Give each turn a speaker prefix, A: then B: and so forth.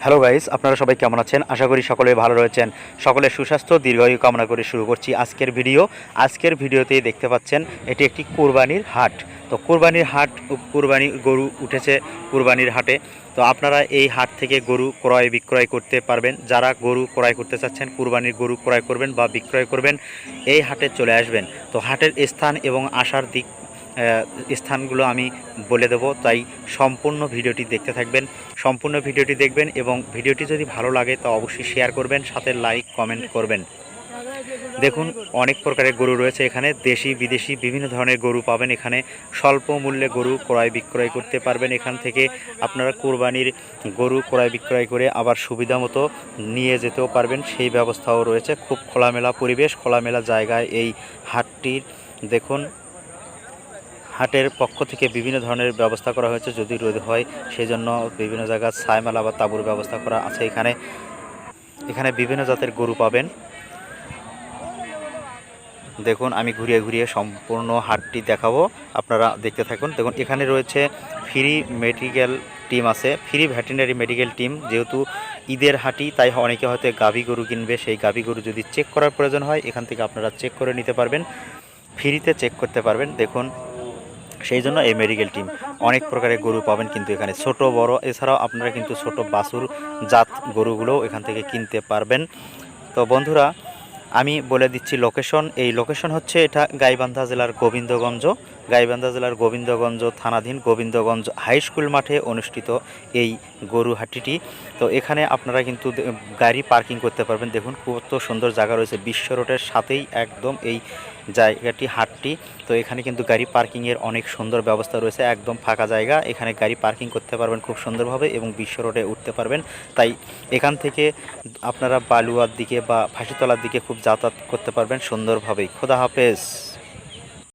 A: Hello guys, আপনারা সবাই কেমন আছেন? আশা করি সকলে ভালো রয়েছেন। সকলের সুস্বাস্থ্য দীর্ঘায়ু কামনা করে শুরু করছি আজকের ভিডিও। আজকের ভিডিওতেই দেখতে পাচ্ছেন এটি একটি কোরবানির হাট। তো কোরবানির হাট, কোরবানি গরু উঠেছে কোরবানির হাটে। তো আপনারা এই হাট থেকে গরু ক্রয় বিক্রয় করতে পারবেন। যারা গরু ক্রয় করতে চাচ্ছেন, কোরবানির গরু ক্রয় করবেন বা বিক্রয় করবেন, এই হাটে চলে আসবেন। তো হাটের স্থান এবং আসার দিক স্থানগুলো আমি বলে দেব, তাই সম্পূর্ণ ভিডিওটি দেখতে থাকবেন। সম্পূর্ণ ভিডিওটি দেখবেন এবং ভিডিওটি যদি ভালো লাগে তা অবশ্যই শেয়ার করবেন, সাথে লাইক কমেন্ট করবেন। দেখুন, অনেক প্রকারের গরু রয়েছে এখানে, দেশি বিদেশি বিভিন্ন ধরনের গরু পাবেন এখানে। স্বল্প মূল্যে গরু ক্রয় বিক্রয় করতে পারবেন এখান থেকে। আপনারা কোরবানির গরু ক্রয় বিক্রয় করে আবার সুবিধা মতো নিয়ে যেতেও পারবেন, সেই ব্যবস্থাও রয়েছে। খুব খোলামেলা পরিবেশ, খোলামেলা জায়গায় এই হাটটির। দেখুন, হাটের পক্ষ থেকে বিভিন্ন ধরনের ব্যবস্থা করা হয়েছে, যদি রোদ হয় সেই জন্য বিভিন্ন জায়গায় ছায়ামেলা বা তাঁবুর ব্যবস্থা করা আছে এখানে। এখানে বিভিন্ন জাতের গরু পাবেন। দেখুন, আমি ঘুরিয়ে ঘুরিয়ে সম্পূর্ণ হাটটি দেখাবো, আপনারা দেখতে থাকুন। দেখুন, এখানে রয়েছে ফ্রি মেডিকেল টিম আছে, ফ্রি ভেটেরিনারি মেডিকেল টিম। যেহেতু ঈদের হাটই, তাই অনেকে হয়তো গাভী গরু কিনবে, সেই গাভী গরু যদি চেক করার প্রয়োজন হয় এখান থেকে আপনারা চেক করে নিতে পারবেন, ফ্রিতে চেক করতে পারবেন। দেখুন, সেই জন্য এই মেডিকেল টিম। অনেক প্রকারের গরু পাবেন কিন্তু এখানে, ছোট বড়, এছাড়াও আপনারা কিন্তু ছোট বাছুর জাত গরুগুলোও এখান থেকে কিনতে পারবেন। তো বন্ধুরা, আমি বলে দিচ্ছি লোকেশন। এই লোকেশন হচ্ছে, এটা গাইবান্ধা জেলার গোবিন্দগঞ্জ, গাইবান্ধা জেলার গোবিন্দগঞ্জ থানাধীন গোবিন্দগঞ্জ হাই স্কুল মাঠে অনুষ্ঠিত এই গরু হাটটি। তো এখানে আপনারা কিন্তু গাড়ি পার্কিং করতে পারবেন। দেখুন, কত সুন্দর জায়গা রয়েছে, বিশ্ব রোডের সাথেই একদম এই জায়গাটি, হাটটি। তো এখানে কিন্তু গাড়ি পার্কিংয়ের অনেক সুন্দর ব্যবস্থা রয়েছে, একদম ফাঁকা জায়গা, এখানে গাড়ি পার্কিং করতে পারবেন খুব সুন্দরভাবে এবং বিশ্ব রোডে উঠতে পারবেন। তাই এখান থেকে আপনারা বালুয়ার দিকে বা ফাঁসিতলার দিকে খুব যাতায়াত করতে পারবেন সুন্দরভাবেই। খোদা হাফেজ।